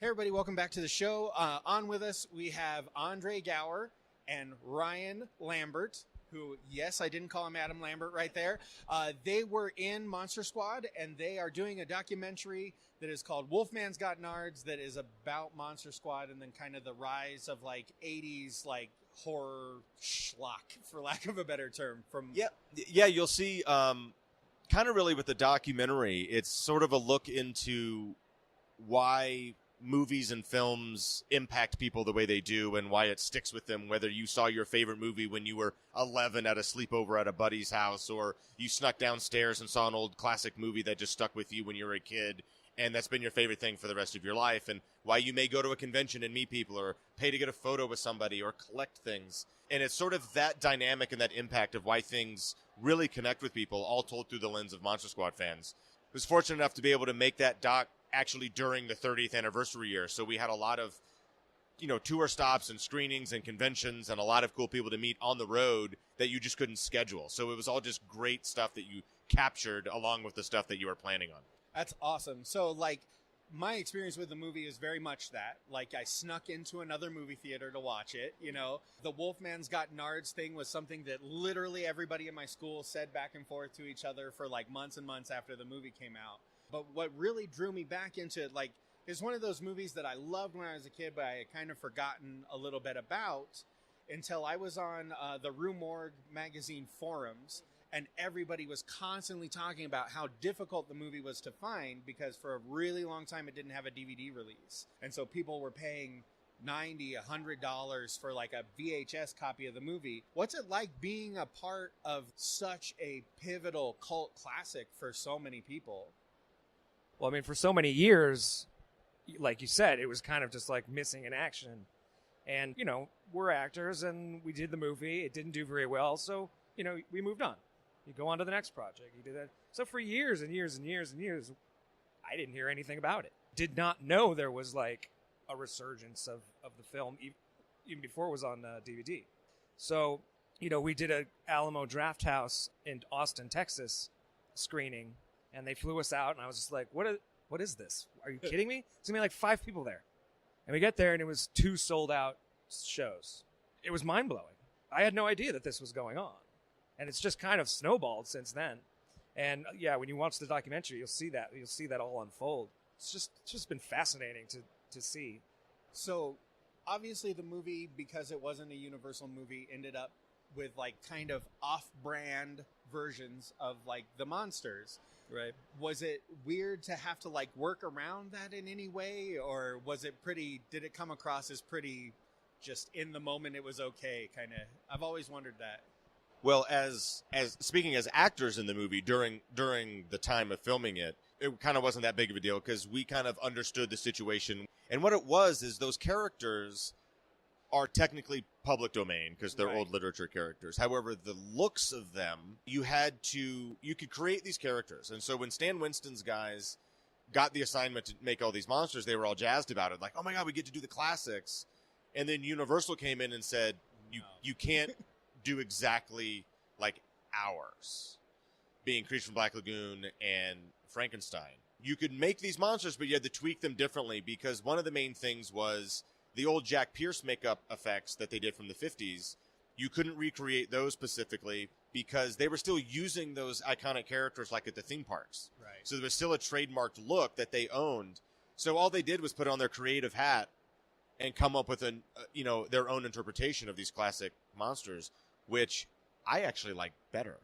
Hey everybody, welcome back to the show. On with us, we have Andre Gower and Ryan Lambert, who, yes, I didn't call him Adam Lambert right there. They were in Monster Squad, and they are doing a documentary that is called Wolfman's Got Nards that is about Monster Squad and then kind of the rise of, 80s, horror schlock, for lack of a better term. Yeah, you'll see, kind of really with the documentary, it's sort of a look into why movies and films impact people the way they do and why it sticks with them, whether you saw your favorite movie when you were 11 at a sleepover at a buddy's house, or you snuck downstairs and saw an old classic movie that just stuck with you when you were a kid, and that's been your favorite thing for the rest of your life, and why you may go to a convention and meet people, or pay to get a photo with somebody, or collect things. And it's sort of that dynamic and that impact of why things really connect with people, all told through the lens of Monster Squad fans. I was fortunate enough to be able to make that doc actually during the 30th anniversary year. So we had a lot of, tour stops and screenings and conventions and a lot of cool people to meet on the road that you just couldn't schedule. So it was all just great stuff that you captured along with the stuff that you were planning on. That's awesome. So, my experience with the movie is very much that. I snuck into another movie theater to watch it. The Wolfman's Got Nards thing was something that literally everybody in my school said back and forth to each other for, months and months after the movie came out. But what really drew me back into it, is one of those movies that I loved when I was a kid, but I had kind of forgotten a little bit about until I was on the Rue Morgue magazine forums, and everybody was constantly talking about how difficult the movie was to find because for a really long time it didn't have a DVD release. And so people were paying $90, $100 for a VHS copy of the movie. What's it like being a part of such a pivotal cult classic for so many people? Well, for so many years, like you said, it was kind of just missing in action. And, we're actors and we did the movie. It didn't do very well. So, we moved on. You go on to the next project. You do that. So for years and years and years and years, I didn't hear anything about it. Did not know there was a resurgence of the film even before it was on DVD. So, we did a Alamo Draft House in Austin, Texas screening. And they flew us out, and I was just like, what is this? Are you kidding me? It's going to be 5 people there. And we get there, and it was 2 sold-out shows. It was mind-blowing. I had no idea that this was going on. And it's just kind of snowballed since then. And, yeah, when you watch the documentary, you'll see that. You'll see that all unfold. It's just been fascinating to see. So, obviously, the movie, because it wasn't a Universal movie, ended up with kind of off-brand versions of the monsters. Right. Was it weird to have to work around that in any way, or did it come across as pretty just in the moment it was okay kind of? I've always wondered that. Well, as speaking as actors in the movie during the time of filming it kind of wasn't that big of a deal because we kind of understood the situation. And what it was is those characters are technically public domain because they're old literature characters. However, the looks of them, you could create these characters. And so when Stan Winston's guys got the assignment to make all these monsters, they were all jazzed about it. Oh my God, we get to do the classics. And then Universal came in and said, you can't do exactly like ours, being Creature from Black Lagoon and Frankenstein. You could make these monsters, but you had to tweak them differently because one of the main things was the old Jack Pierce makeup effects that they did from the 50s, you couldn't recreate those specifically because they were still using those iconic characters at the theme parks. Right. So there was still a trademarked look that they owned. So all they did was put on their creative hat and come up with their own interpretation of these classic monsters, which I actually like better.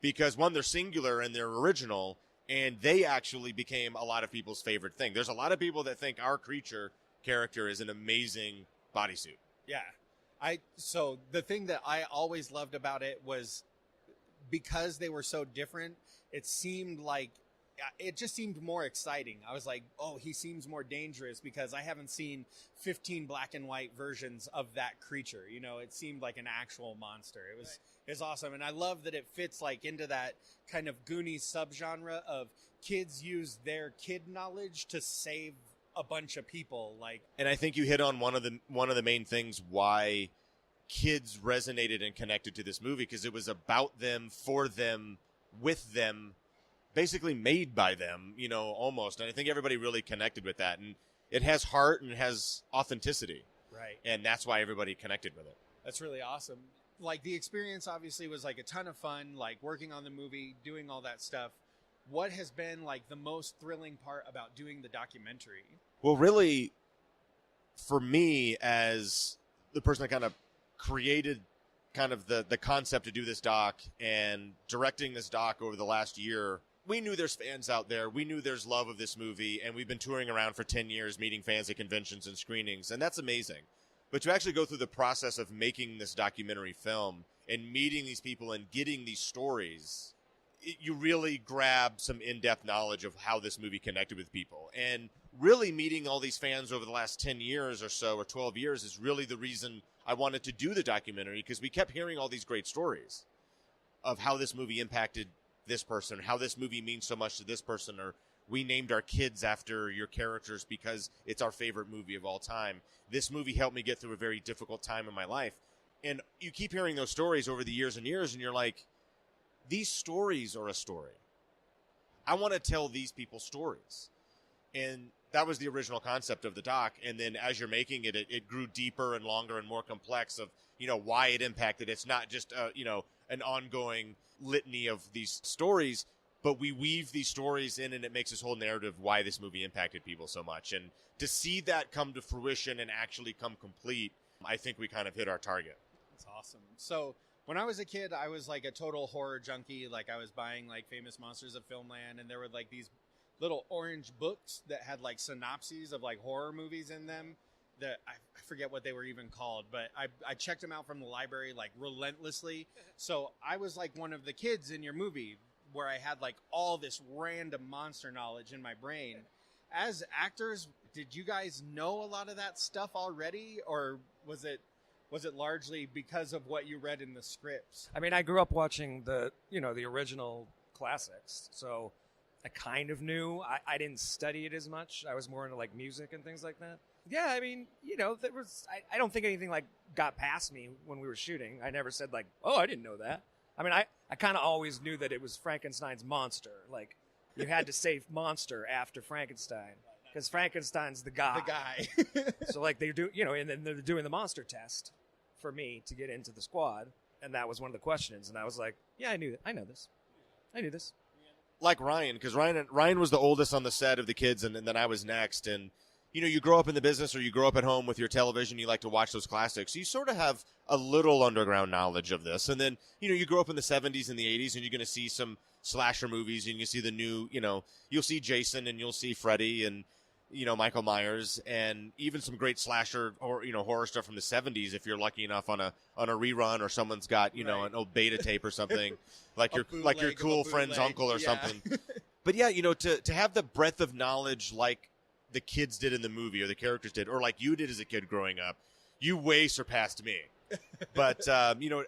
Because one, they're singular and they're original, and they actually became a lot of people's favorite thing. There's a lot of people that think our creature character is an amazing bodysuit. Yeah. So the thing that I always loved about it was because they were so different, it just seemed more exciting. I was like, oh, he seems more dangerous because I haven't seen 15 black and white versions of that creature. It seemed like an actual monster. It was awesome. And I love that it fits into that kind of Goonies subgenre of kids use their kid knowledge to save a bunch of people. And I think you hit on one of the main things why kids resonated and connected to this movie, because it was about them, for them, with them, basically made by them, almost. And I think everybody really connected with that. And it has heart and it has authenticity. Right. And that's why everybody connected with it. That's really awesome. Like, the experience obviously was like a ton of fun, like working on the movie, doing all that stuff. What has been like the most thrilling part about doing the documentary? Well, really, for me, as the person that kind of created kind of the concept to do this doc and directing this doc over the last year, we knew there's fans out there. We knew there's love of this movie, and we've been touring around for 10 years, meeting fans at conventions and screenings, and that's amazing. But to actually go through the process of making this documentary film and meeting these people and getting these stories, you really grab some in-depth knowledge of how this movie connected with people. And really meeting all these fans over the last 10 years or so, or 12 years, is really the reason I wanted to do the documentary, because we kept hearing all these great stories of how this movie impacted this person, how this movie means so much to this person, or we named our kids after your characters because it's our favorite movie of all time. This movie helped me get through a very difficult time in my life. And you keep hearing those stories over the years and years, and you're like, these stories are a story. I want to tell these people stories. And that was the original concept of the doc. And then as you're making it, it grew deeper and longer and more complex of, why it impacted. It's not just, an ongoing litany of these stories, but we weave these stories in, and it makes this whole narrative why this movie impacted people so much. And to see that come to fruition and actually come complete, I think we kind of hit our target. That's awesome. So when I was a kid, I was like a total horror junkie. Like, I was buying like Famous Monsters of Filmland, and there were like these little orange books that had like synopses of like horror movies in them that I forget what they were even called, but I checked them out from the library like relentlessly. So I was like one of the kids in your movie where I had like all this random monster knowledge in my brain. As actors, did you guys know a lot of that stuff already, or was it largely because of what you read in the scripts? I mean, I grew up watching the original classics, so I kind of knew. I didn't study it as much. I was more into like music and things like that. Yeah, I mean, there was. I don't think anything like got past me when we were shooting. I never said like, "Oh, I didn't know that." I mean, I kind of always knew that it was Frankenstein's monster. Like, you had to say monster after Frankenstein because Frankenstein's the guy. The guy. So like they do, and then they're doing the monster test for me to get into the squad, and that was one of the questions, and I was like, "Yeah, I knew that. I knew this." Like Ryan, because Ryan was the oldest on the set of the kids, and then I was next. And you grow up in the business, or you grow up at home with your television, you like to watch those classics. You sort of have a little underground knowledge of this. And then, you grow up in the 70s and the 80s, and you're going to see some slasher movies, and you see the new, you'll see Jason, and you'll see Freddy, and, Michael Myers, and even some great slasher or, horror stuff from the 70s if you're lucky enough on a rerun, or someone's got, an old beta tape or something, like your cool friend's uncle or something. But yeah, to have the breadth of knowledge like the kids did in the movie, or the characters did, or like you did as a kid growing up, you way surpassed me. But,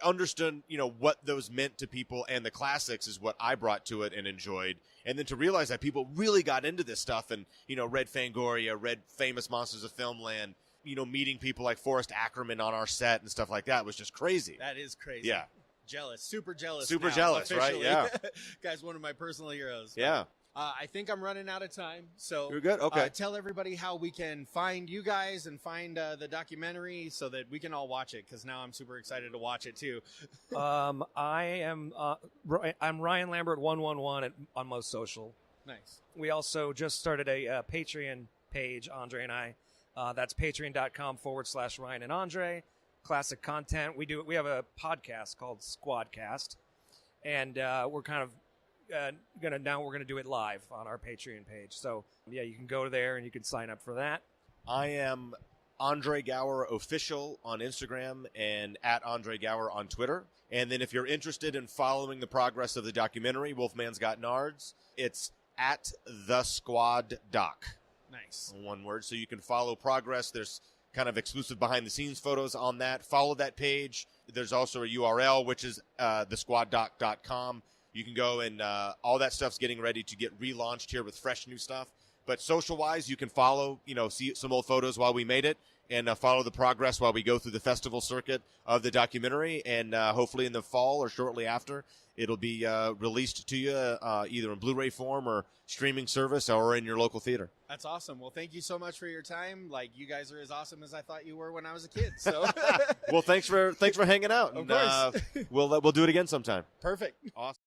understood, what those meant to people, and the classics is what I brought to it and enjoyed. And then to realize that people really got into this stuff and, read Fangoria, read Famous Monsters of Filmland, meeting people like Forrest Ackerman on our set and stuff like that was just crazy. That is crazy. Yeah. Jealous. Super jealous. Super now, jealous, officially. right? Yeah. Guy's one of my personal heroes. Yeah. I think I'm running out of time, so you're good. Okay. Tell everybody how we can find you guys and find the documentary so that we can all watch it, because now I'm super excited to watch it too. I'm Ryan Lambert 111 on most social. Nice. We also just started a Patreon page, Andre and I. That's patreon.com/Ryan and Andre. Classic content. We have a podcast called Squadcast, and we're kind of we're gonna do it live on our Patreon page. So yeah, you can go there and you can sign up for that. I am Andre Gower Official on Instagram and at Andre Gower on Twitter. And then if you're interested in following the progress of the documentary, Wolfman's Got Nards, it's at the Squad Doc. Nice. One word. So you can follow progress. There's kind of exclusive behind the scenes photos on that. Follow that page. There's also a URL, which is thesquaddoc.com. You can go and all that stuff's getting ready to get relaunched here with fresh new stuff. But social-wise, you can follow, see some old photos while we made it, and follow the progress while we go through the festival circuit of the documentary. And hopefully in the fall or shortly after, it'll be released to you either in Blu-ray form or streaming service or in your local theater. That's awesome. Well, thank you so much for your time. Like, you guys are as awesome as I thought you were when I was a kid. So, Well, thanks for hanging out. Of course. We'll do it again sometime. Perfect. Awesome.